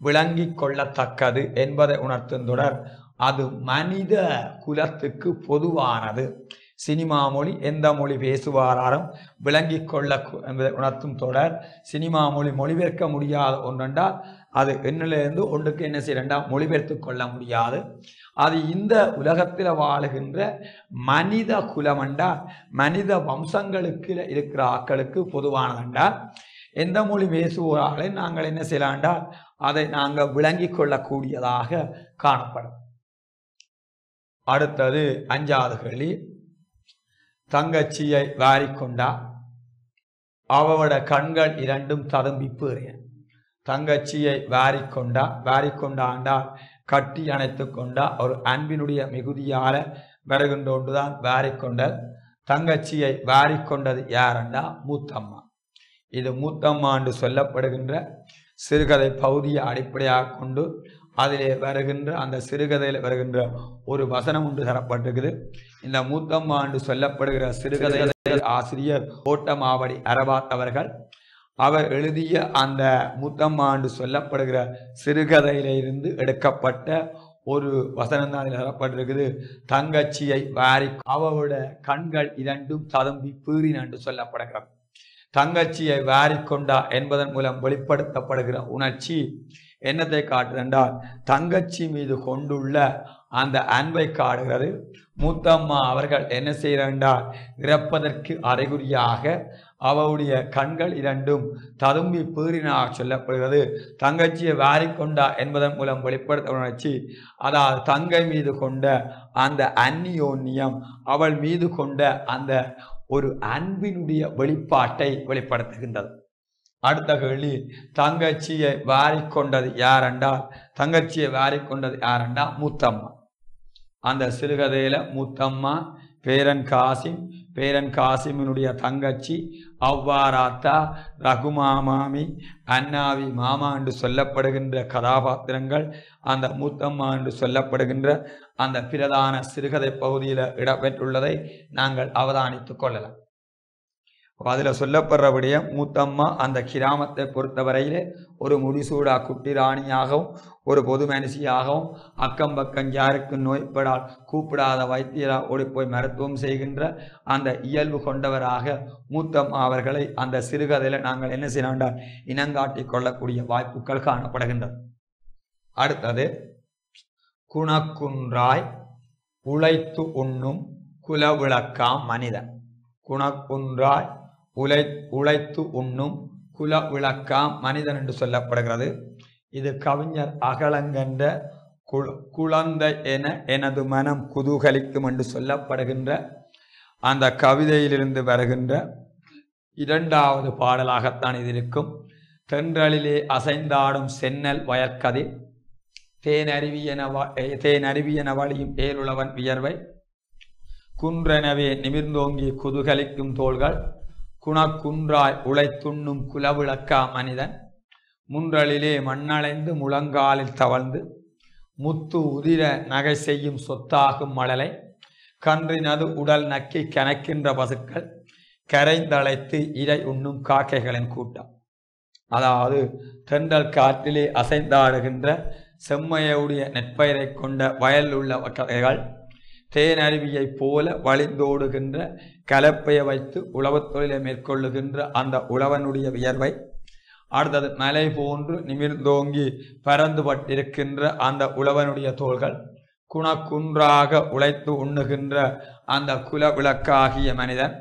விளங்கிக் கொள்ளத்தக்கது என்பதை உணர்த்தும் தொடர். அது மனித குலத்துக்கு பொதுவானது. சினிமா மொழி எந்த மொழி பேசுவாராலும் விளங்கிக் கொள்ள என்பதை உணர்த்தும் தொடர். சினிமா மொழி மொழிபெயர்க்க முடியாத ஒன்றென்றால் அது எண்ணிலிருந்து ஒன்றுக்கு என்ன செய்யறா மொழிபெயர்த்து கொள்ள முடியாது. அது இந்த உலகத்தில் வாழுகின்ற மனித குலமண்டா மனித வம்சங்களுக்கு இருக்கிற ஆக்களுக்கு பொதுவானதண்டா. எந்த மொழி பேசுவோராலே நாங்கள் என்ன செய்யலாண்டா அதை நாங்கள் விளங்கிக் கொள்ளக்கூடியதாக காணப்படும். அடுத்தது 5வது கேள்வி, தங்கச்சியை வாரிக்கொண்டா அவவோட கண்கள் இரண்டும் ததும்பி பேறிய. தங்கச்சியை வாரிக்கொண்டாண்டால் கட்டி அணைத்து கொண்டா ஒரு அன்பினுடைய மிகுதியால வருகின்ற ஒன்றுதான் வாரிக்கொண்டல். தங்கச்சியை வாரிக்கொண்டது யாரண்டா மூத்தம்மா. இது மூத்தம்மா என்று சொல்லப்படுகின்ற சிறுகதை பகுதியை அடிப்படையாக கொண்டு அதிலே வருகின்ற அந்த சிறுகதையில் வருகின்ற ஒரு வசனம் ஒன்று தரப்பட்டிருக்குது. இந்த மூத்தம்மா என்று சொல்லப்படுகிற சிறுகதை ஆசிரியர் கோட்டமாவடி அரபாத் அவர்கள் அவர் எழுதிய அந்த மூத்தம்மா என்று சொல்லப்படுகிற சிறுகதையிலிருந்து எடுக்கப்பட்ட ஒரு வசனம் தான் தரப்பட்டிருக்குது. தங்கச்சியை வாரி அவளோட கண்கள் இரண்டும் ததும்பி பீறின என்று சொல்லப்படுகிறது. தங்கச்சியை வாரிக்கொண்டா என்பதன் மூலம் வெளிப்படுத்தப்படுகிற உணர்ச்சி என்னத்தை காட்டுதென்றால் தங்கச்சி மீது கொண்டுள்ள அந்த அன்பை காடுகிறது. மூத்தம்மா அவர்கள் என்ன செய்கிறார், இறப்பதற்கு அறிகுறியாக அவருடைய கண்கள் இரண்டும் ததும்பி பீறினாக சொல்லப்படுகிறது. தங்கச்சியை வாரிக்கொண்டா என்பதன் மூலம் வெளிப்படுத்த உணர்ச்சி, அதாவது தங்கை மீது கொண்ட அந்த அந்நியோன்யம், அவள் மீது கொண்ட அந்த ஒரு அன்பினுடைய வெளிப்பாட்டை வெளிப்படுத்துகின்றது. அடுத்த கேள்வி, தங்கச்சியை வாரிக்கொண்டது யாரென்றால் மூத்தம்மா. அந்த சிறுகதையில மூத்தம்மா பேரன் காசிமினுடைய தங்கச்சி, அவ்வாறாத்தா, ரகுமாமாமி, அண்ணாவி மாமா என்று சொல்லப்படுகின்ற கதாபாத்திரங்கள் அந்த மூத்தம்மா என்று சொல்லப்படுகின்ற அந்த பிரதான சிறுகதை பகுதியில் இடம்பெற்றுள்ளதை நாங்கள் அவதானித்துக் கொள்ளலாம். அதில் சொல்லப்படுறபடியே மூத்தம்மா அந்த கிராமத்தை பொறுத்தவரையிலே ஒரு முடிசூடா குட்டி ராணியாகவும் ஒரு பொது மனுஷியாகவும் அக்கம் பக்கம் யாருக்கு நோய்படால் கூப்பிடாத வைத்தியரா ஓடி போய் மருத்துவம் செய்கின்ற அந்த இயல்பு கொண்டவராக மூத்தம்மா அவர்களை அந்த சிறுகதையில் நாங்கள் என்ன செய்யலாம் இனங்காட்டி கொள்ளக்கூடிய வாய்ப்புகள் காணப்படுகின்றது. அடுத்தது, குணக்குன்றாய் உழைத்து உண்ணும் குலவிளக்காம் மனிதன். குணக்குன்றாய் உழைத்து உண்ணும் குல விளக்காம் மனிதன் என்று சொல்லப்படுகிறது. இது கவிஞர் அகலங்கன்ற குழந்தை என எனது மனம் குதூகலிக்கும் என்று சொல்லப்படுகின்ற அந்த கவிதையிலிருந்து வருகின்ற இரண்டாவது பாடலாகத்தான் இது இருக்கும். தென்றலிலே அசைந்தாடும் சென்னல் வயற்கதிர், தேனருவியன வழியும் ஏழுளவன் வியர்வை, குன்றெனவே நிமிர்ந்தோங்கி குதூகலிக்கும் தோள்கள், குணக்குன்றாய் உழைத்துண்ணும் குலவிளக்கா மனிதன், முன்றலிலே மண்ணளைந்து முழங்காலில் தவழ்ந்து முத்து உதிர நகை செய்யும் சொத்தாகும் மழலை, கன்றினது உடல் நக்கி கணக்கின்ற பசுக்கள், கரைந்தழைத்து இறை உண்ணும் காக்கைகளின் கூட்டம். அதாவது தென்றல் காற்றிலே அசைந்தாடுகின்ற செம்மையுடைய நெற்பயிரை கொண்ட வயல் உள்ள கதைகள், தேனருவியை போல வழிந்தோடுகின்ற கலப்பையை வைத்து உழவுத் தொழிலை மேற்கொள்ளுகின்ற அந்த உழவனுடைய வியர்வை, அடுத்தது மலை போன்று நிமிர்ந்தோங்கி பறந்துபட்டிருக்கின்ற அந்த உழவனுடைய தோள்கள், குணக்குன்றாக உழைத்து உண்ணுகின்ற அந்த குல விளக்காகிய மனிதன்,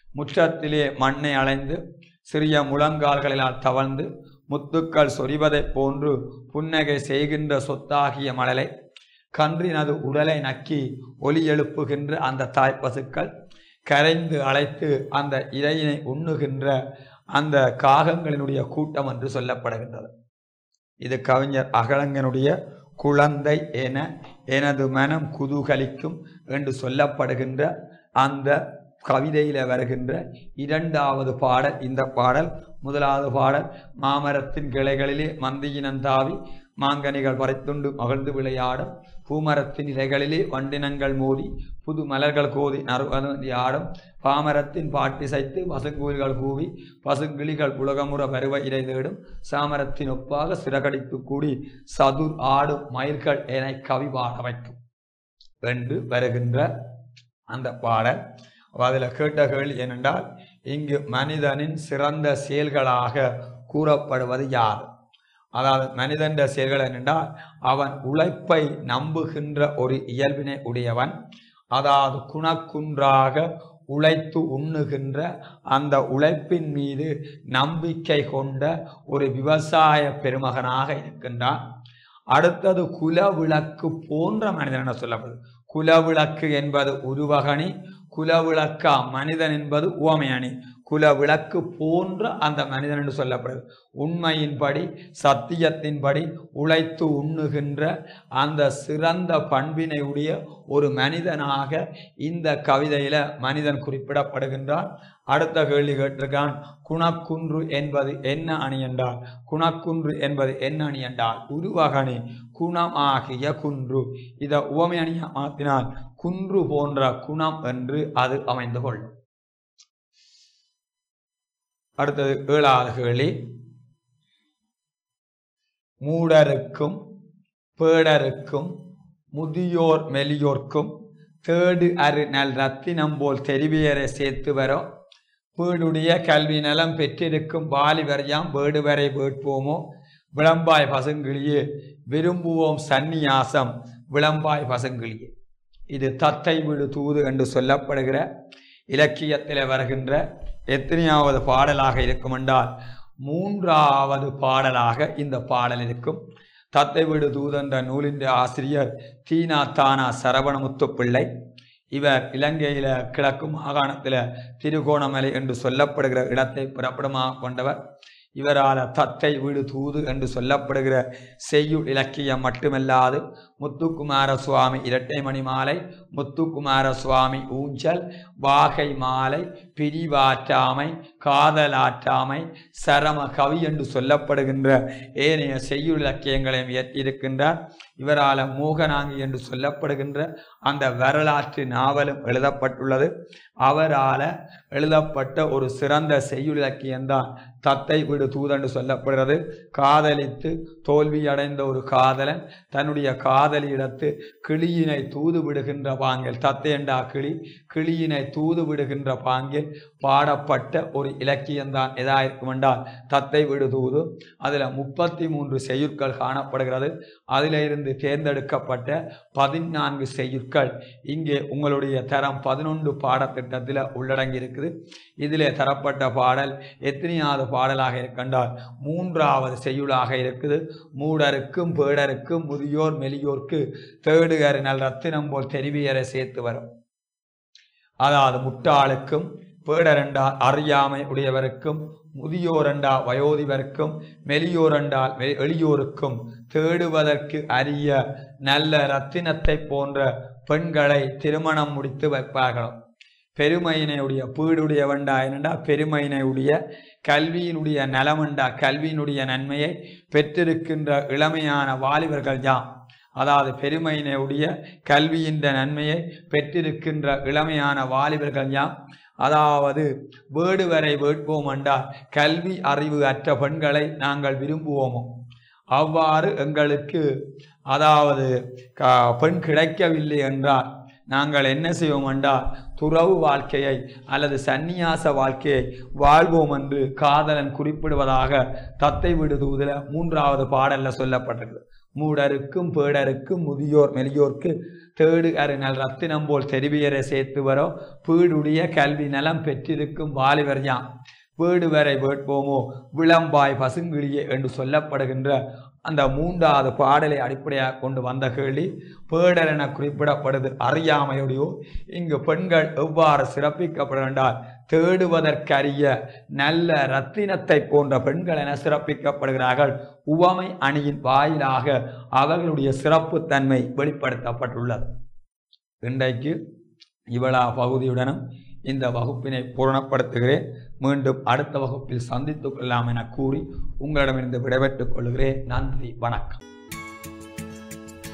முற்றத்திலே மண்ணை அலைந்து சிறிய முழங்கால்களினால் தவழ்ந்து முத்துக்கள் சொரிவதைப் போன்று புன்னகை செய்கின்ற சொத்தாகிய மழலை, கன்றினது உடலை நக்கி ஒலி எழுப்புகின்ற அந்த தாய்ப்பசுக்கள், கரைந்து அழைத்து அந்த இறையினை உண்ணுகின்ற அந்த காகங்களினுடைய கூட்டம் என்று சொல்லப்படுகின்றது. இது கவிஞர் அகலங்கனுடைய குழந்தை என எனது மனம் குதூகலிக்கும் என்று சொல்லப்படுகின்ற அந்த கவிதையில வருகின்ற இரண்டாவது பாடல். இந்த பாடல் முதலாவது பாடல், மாமரத்தின் கிளைகளிலே மந்தியினந்தாவி மாங்கனிகள் பறைத்துண்டு மகிழ்ந்து விளையாடும், பூமரத்தின் இலைகளிலே வண்டினங்கள் மோதி புது மலர்கள் கோதி ஆடும், பாமரத்தின் பாட்டிசைத்து பசுங்கூல்கள் கூவி பசுங்கிளிகள் உலகமுற பருவ இறை தேடும், சாமரத்தின் ஒப்பாக சிறகடித்து கூடி சதுர் ஆடும் மயில்கள் என கவி பாட வைக்கும் என்று வருகின்ற அந்த பாடல். அதில் கேட்ட கேள்வி ஏனென்றால், இங்கு மனிதனின் சிறந்த செயல்களாக கூறப்படுவது யார்? அதாவது மனிதன் செயல்கள் என்னென்றால், அவன் உழைப்பை நம்புகின்ற ஒரு இயல்பினை உடையவன். அதாவது குணக்குன்றாக உழைத்து உண்ணுகின்ற அந்த உழைப்பின் மீது நம்பிக்கை கொண்ட ஒரு விவசாய பெருமகனாக இருக்கின்றான். அடுத்தது குலவிளக்கு போன்ற மனிதன் என சொல்லப்படுது. குலவிளக்கு என்பது உருவகணி, குலவிளக்கா மனிதன் என்பது உவமையணி. குலவிளக்கு போன்ற அந்த மனிதன் என்று சொல்லப்படுது. உண்மையின்படி சத்தியத்தின்படி உழைத்து உண்ணுகின்ற அந்த சிறந்த பண்பினை உடைய ஒரு மனிதனாக இந்த கவிதையில மனிதன் குறிப்பிடப்படுகின்றான். அடுத்த கேள்வி கேட்டிருக்கான், குணக்குன்று என்பது என்ன அணி என்றால், குணக்குன்று என்பது என்ன அணி என்றால் உருவகணி, குணமாகிய குன்று. இதை உவமை அணிய மாற்றினால் குன்று போன்ற குணம் என்று அது அமைந்து கொள்ளும். அடுத்தது ஏழாவது கேள்வி, மூடருக்கும் பேடருக்கும் முதியோர் மெலியோர்க்கும் தேடு அரு நல் ரத்தினம் போல் தெரிவியரை சேர்த்து வரும், வீடுடைய கல்வி நலம் பெற்றிருக்கும் வாலிபரையாம் வேடு வரை வேட்போமோ, விளம்பாய் பசுங்கிளியே விரும்புவோம் சந்நியாசம் விளம்பாய் பசுங்கிளியே. இது தத்தை வீடு தூது என்று சொல்லப்படுகிற இலக்கியத்தில் வருகின்ற எத்தனையாவது பாடலாக இருக்கும் என்றால் மூன்றாவது பாடலாக இந்த பாடல் இருக்கும். தத்தை வீடு தூது என்ற நூலின் ஆசிரியர் தீனா தானா சரவணமுத்து பிள்ளை. இவர் இலங்கையில கிழக்கு மாகாணத்தில் திருகோணமலை என்று சொல்லப்படுகிற இடத்தை பிறப்பிடமாக கொண்டவர். இவரால் தத்தை வீடு தூது என்று சொல்லப்படுகிற செய்யுள் இலக்கியம் மட்டுமல்லாது முத்துக்குமார சுவாமி இரட்டை மணி மாலை, முத்துக்குமார சுவாமி ஊஞ்சல், வாகை மாலை, பிரிவாற்றாமை, காதலாற்றாமை, சரம கவி என்று சொல்லப்படுகின்ற ஏனைய செய்யுள் இலக்கியங்களையும் இயற்றியிருக்கின்றார். இவரால் மோகனாங்கி என்று சொல்லப்படுகின்ற அந்த வரலாற்று நாவலும் எழுதப்பட்டுள்ளது. அவரால் எழுதப்பட்ட ஒரு சிறந்த செய்யுள் இலக்கியம்தான் தத்தை வீடு தூதென்று சொல்லப்படுகிறது. காதலித்து தோல்வியடைந்த ஒரு காதலன் தன்னுடைய காதலியிடத்து கிளியினை தூது விடுகின்ற பாங்கில், தத்தை என்றா கிளி, கிளியினை தூது விடுகின்ற பாங்கில் பாடப்பட்ட ஒரு இலக்கியம்தான் எதாயிருக்கும் என்றால் தத்தை வீடு தூது. அதில் 33 செய்யுட்கள் காணப்படுகிறது. அதிலிருந்து தேர்ந்தெடுக்கப்பட்ட 14 செய்யுட்கள் இங்கே உங்களுடைய தரம் 11 பாடத்திட்டத்தில் உள்ளடங்கி இருக்குது. இதிலே தரப்பட்ட பாடல் எத்தனையாவது பாடலாக இருக்கின்றால் 3வது செய்யுளாக இருக்குது. மூடருக்கும் பேடருக்கும் முதியோர் மெலியோர்க்கு தேடுகரு நல் ரத்தினம் போல் தெரிவியரை சேர்த்து வரும். அதாவது முட்டாளுக்கும், பேடரெண்டால் அறியாமை உடையவருக்கும், முதியோரெண்டால் வயோதிபருக்கும், மெலியோரெண்டால் எளியோருக்கும் தேடுவதற்கு அரிய நல்ல ரத்தினத்தை போன்ற பெண்களை திருமணம் முடித்து வைப்பார்களோ. பெருமையினையுடைய பீடுடையவண்டா என்னண்டா பெருமையினையுடைய, கல்வியினுடைய நலமண்டா கல்வியினுடைய நன்மையை பெற்றிருக்கின்ற இளமையான வாலிபர்கள் யாம். அதாவது பெருமையினையுடைய கல்வியின் நன்மையை பெற்றிருக்கின்ற இளமையான வாலிபர்கள் யாம். அதாவது வேடு வரை வேட்போம் என்றால் கல்வி அறிவு அற்ற பெண்களை நாங்கள் விரும்புவோமோ அவ்வாறு எங்களுக்கு அதாவது பெண் கிடைக்கவில்லை என்றால் நாங்கள் என்ன செய்வோம் என்றால் துறவு வாழ்க்கையை அல்லது சந்நியாச வாழ்க்கையை வாழ்வோம் என்று காதலன் குறிப்பிடுவதாக தத்தை வீடு தூதில் 3வது பாடல்ல சொல்லப்பட்டிருக்கு. மூடருக்கும் பேடருக்கும் முதியோர் மெலியோர்க்கு தேடு அருநல் ரத்தினம் போல் தெரிவியரை சேர்த்து வரோ பீடுடைய கல்வி நலம் பெற்றிருக்கும் வாலிபர் யாம். வீடு வரை வேட்போமோ விளம்பாய் பசுங்கிளியே என்று சொல்லப்படுகின்ற அந்த 3வது பாடலை அடிப்படையாக கொண்டு வந்த கேள்வி பேடர் என குறிப்பிடப்படுது அறியாமையுடையோ. இங்கு பெண்கள் எவ்வாறு சிறப்பிக்கப்படுகின்றால் தேடுவதற்கரிய நல்ல ரத்தினத்தை போன்ற பெண்கள் என சிறப்பிக்கப்படுகிறார்கள். உவமை அணியின் வாயிலாக அவர்களுடைய சிறப்பு தன்மை வெளிப்படுத்தப்பட்டுள்ளது. இன்றைக்கு இவளா பகுதியுடனும் இந்த வகுப்பினை பூரணப்படுத்துகிறேன். மீண்டும் அடுத்த வகுப்பில் சந்தித்துக் கொள்ளலாம் என கூறி உங்களிடமிருந்து விடைபெற்றுக் கொள்கிறேன். நன்றி, வணக்கம்.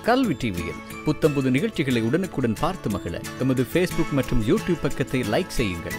கல்வி டிவியில் புத்தம்புது நிகழ்ச்சிகளை உடனுக்குடன் பார்த்து மகிழ எமது Facebook மற்றும் YouTube பக்கத்தை லைக் செய்யுங்கள்.